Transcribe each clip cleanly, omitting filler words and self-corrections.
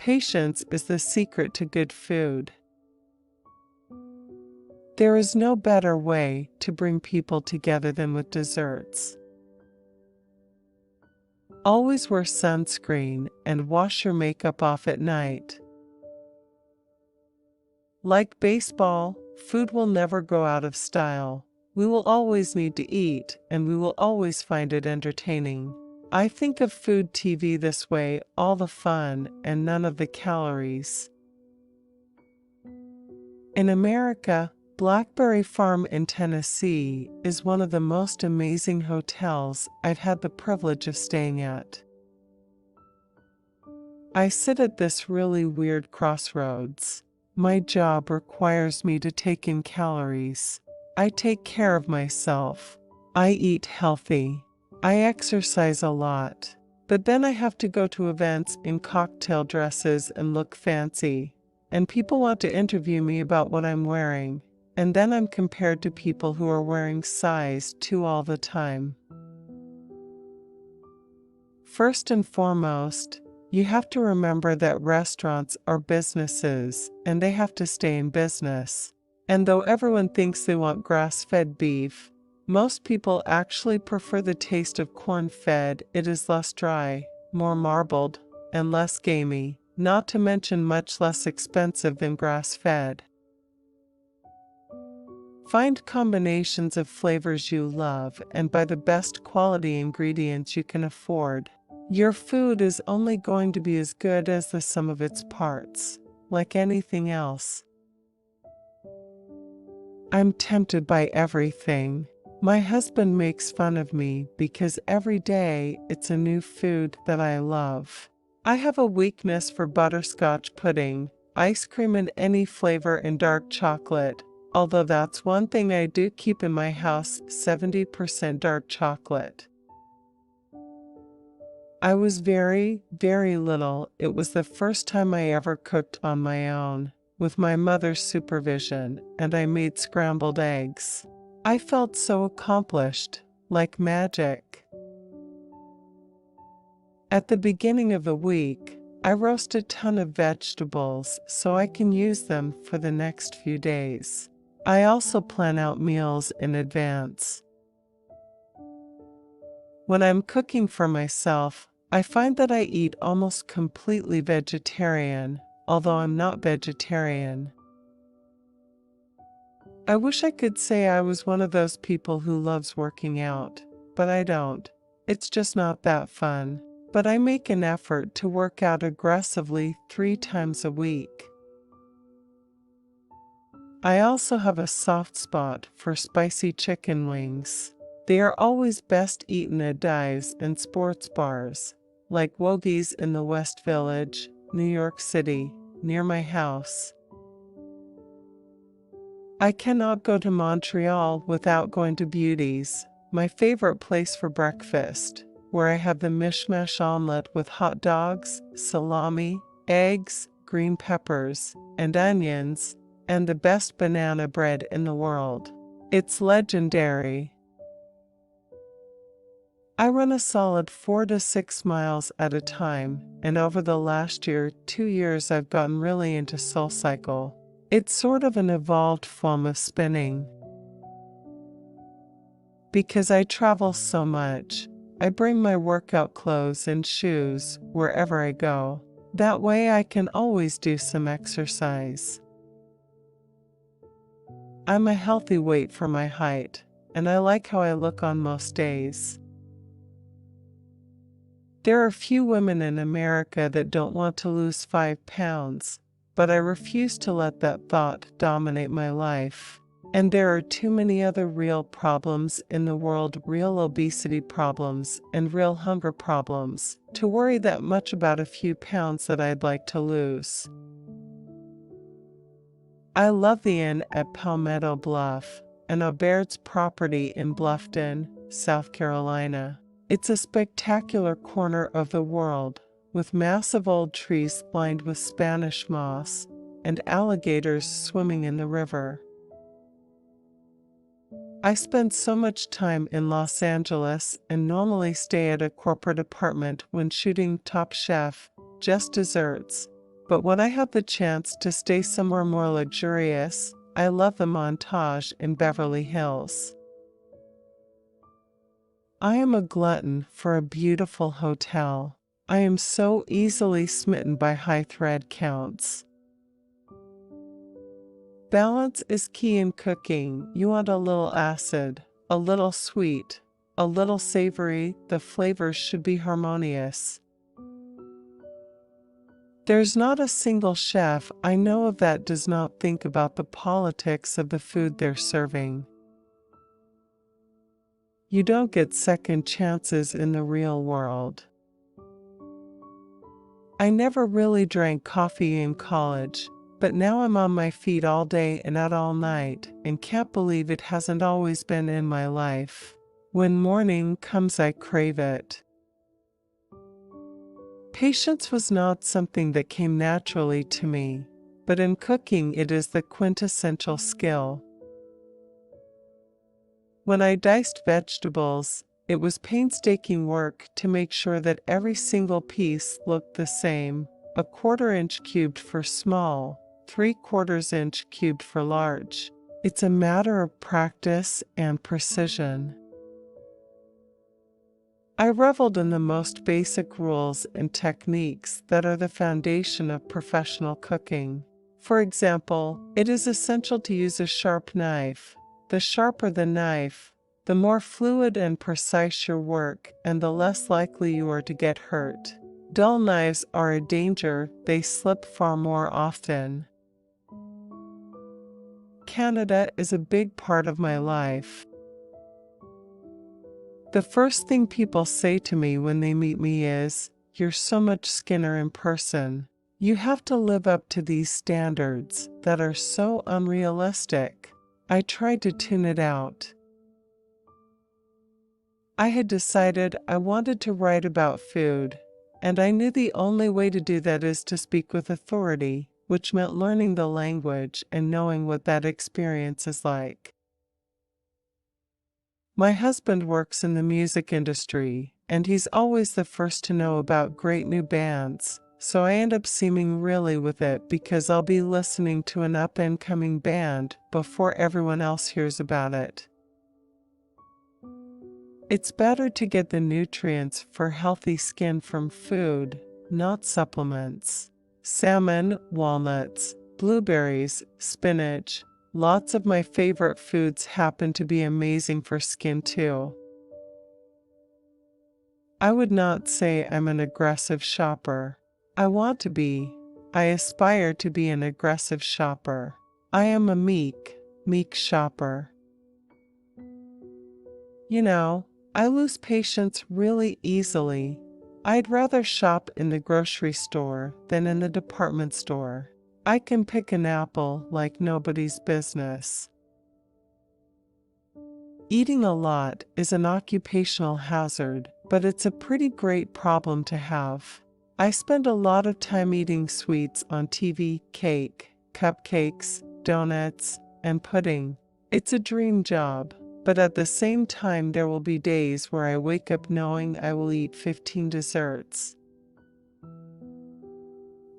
Patience is the secret to good food. There is no better way to bring people together than with desserts. Always wear sunscreen and wash your makeup off at night. Like baseball, food will never go out of style. We will always need to eat, and we will always find it entertaining. I think of food TV this way: all the fun and none of the calories. In America, Blackberry Farm in Tennessee is one of the most amazing hotels I've had the privilege of staying at. I sit at this really weird crossroads. My job requires me to take in calories. I take care of myself. I eat healthy. I exercise a lot. But then I have to go to events in cocktail dresses and look fancy. And people want to interview me about what I'm wearing. And then I'm compared to people who are wearing size 2 all the time. First and foremost, you have to remember that restaurants are businesses, and they have to stay in business. And though everyone thinks they want grass-fed beef, most people actually prefer the taste of corn-fed. It is less dry, more marbled, and less gamey, not to mention much less expensive than grass-fed. Find combinations of flavors you love and buy the best quality ingredients you can afford. Your food is only going to be as good as the sum of its parts, like anything else. I'm tempted by everything. My husband makes fun of me because every day it's a new food that I love. I have a weakness for butterscotch pudding, ice cream in any flavor, and dark chocolate, although that's one thing I do keep in my house: 70% dark chocolate. I was very, very little. It was the first time I ever cooked on my own, with my mother's supervision, and I made scrambled eggs. I felt so accomplished, like magic. At the beginning of the week, I roast a ton of vegetables so I can use them for the next few days. I also plan out meals in advance. When I'm cooking for myself, I find that I eat almost completely vegetarian, although I'm not vegetarian. I wish I could say I was one of those people who loves working out, but I don't. It's just not that fun. But I make an effort to work out aggressively 3 times a week. I also have a soft spot for spicy chicken wings. They are always best eaten at dives and sports bars, like Wogie's in the West Village, New York City, near my house. I cannot go to Montreal without going to Beauty's, my favorite place for breakfast, where I have the mishmash omelette with hot dogs, salami, eggs, green peppers, and onions, and the best banana bread in the world. It's legendary. I run a solid 4 to 6 miles at a time, and over the last 2 years I've gotten really into SoulCycle. It's sort of an evolved form of spinning. Because I travel so much, I bring my workout clothes and shoes wherever I go. That way I can always do some exercise. I'm a healthy weight for my height, and I like how I look on most days. There are few women in America that don't want to lose 5 pounds, but I refuse to let that thought dominate my life. And there are too many other real problems in the world, real obesity problems and real hunger problems, to worry that much about a few pounds that I'd like to lose. I love the Inn at Palmetto Bluff, an Aubaird's property in Bluffton, South Carolina. It's a spectacular corner of the world, with massive old trees lined with Spanish moss, and alligators swimming in the river. I spend so much time in Los Angeles and normally stay at a corporate apartment when shooting Top Chef, Just Desserts, But when I have the chance to stay somewhere more luxurious, I love the Montage in Beverly Hills. I am a glutton for a beautiful hotel. I am so easily smitten by high thread counts. Balance is key in cooking. You want a little acid, a little sweet, a little savory. The flavors should be harmonious. There's not a single chef I know of that does not think about the politics of the food they're serving. You don't get second chances in the real world. I never really drank coffee in college, but now I'm on my feet all day and out all night, and can't believe it hasn't always been in my life. When morning comes, I crave it. Patience was not something that came naturally to me, but in cooking it is the quintessential skill. When I diced vegetables, it was painstaking work to make sure that every single piece looked the same, a 1/4 inch cubed for small, 3/4 inch cubed for large. It's a matter of practice and precision. I reveled in the most basic rules and techniques that are the foundation of professional cooking. For example, it is essential to use a sharp knife. The sharper the knife, the more fluid and precise your work, and the less likely you are to get hurt. Dull knives are a danger, they slip far more often. Canada is a big part of my life. The first thing people say to me when they meet me is, "You're so much skinner in person. You have to live up to these standards that are so unrealistic." I tried to tune it out. I had decided I wanted to write about food, and I knew the only way to do that is to speak with authority, which meant learning the language and knowing what that experience is like. My husband works in the music industry, and he's always the first to know about great new bands, so I end up seeming really with it because I'll be listening to an up-and-coming band before everyone else hears about it. It's better to get the nutrients for healthy skin from food, not supplements. Salmon, walnuts, blueberries, spinach. Lots of my favorite foods happen to be amazing for skin too. I would not say I'm an aggressive shopper. I want to be. I aspire to be an aggressive shopper. I am a meek shopper. You know, I lose patience really easily. I'd rather shop in the grocery store than in the department store. I can pick an apple like nobody's business. Eating a lot is an occupational hazard, but it's a pretty great problem to have. I spend a lot of time eating sweets on TV, cake, cupcakes, donuts, and pudding. It's a dream job, but at the same time there will be days where I wake up knowing I will eat 15 desserts.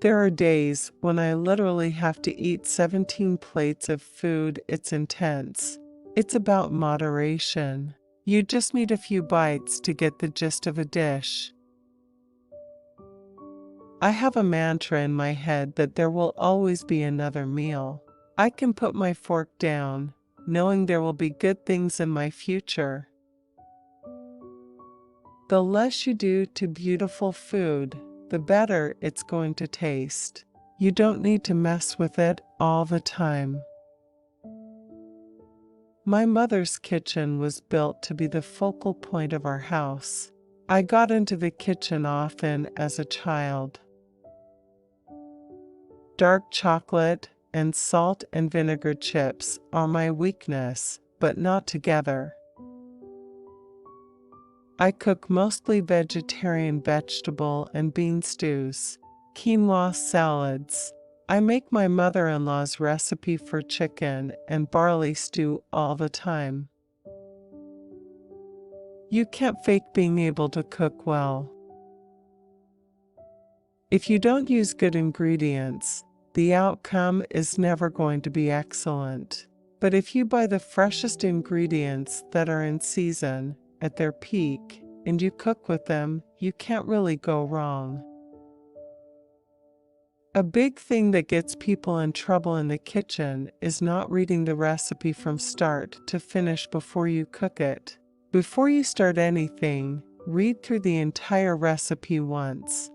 There are days when I literally have to eat 17 plates of food. It's intense. It's about moderation. You just need a few bites to get the gist of a dish. I have a mantra in my head that there will always be another meal. I can put my fork down, knowing there will be good things in my future. The less you do to beautiful food, the better it's going to taste. You don't need to mess with it all the time. My mother's kitchen was built to be the focal point of our house. I got into the kitchen often as a child. Dark chocolate and salt and vinegar chips are my weakness, but not together. I cook mostly vegetarian vegetable and bean stews, quinoa salads. I make my mother-in-law's recipe for chicken and barley stew all the time. You can't fake being able to cook well. If you don't use good ingredients, the outcome is never going to be excellent. But if you buy the freshest ingredients that are in season, at their peak, and you cook with them, you can't really go wrong. A big thing that gets people in trouble in the kitchen is not reading the recipe from start to finish before you cook it. Before you start anything, read through the entire recipe once.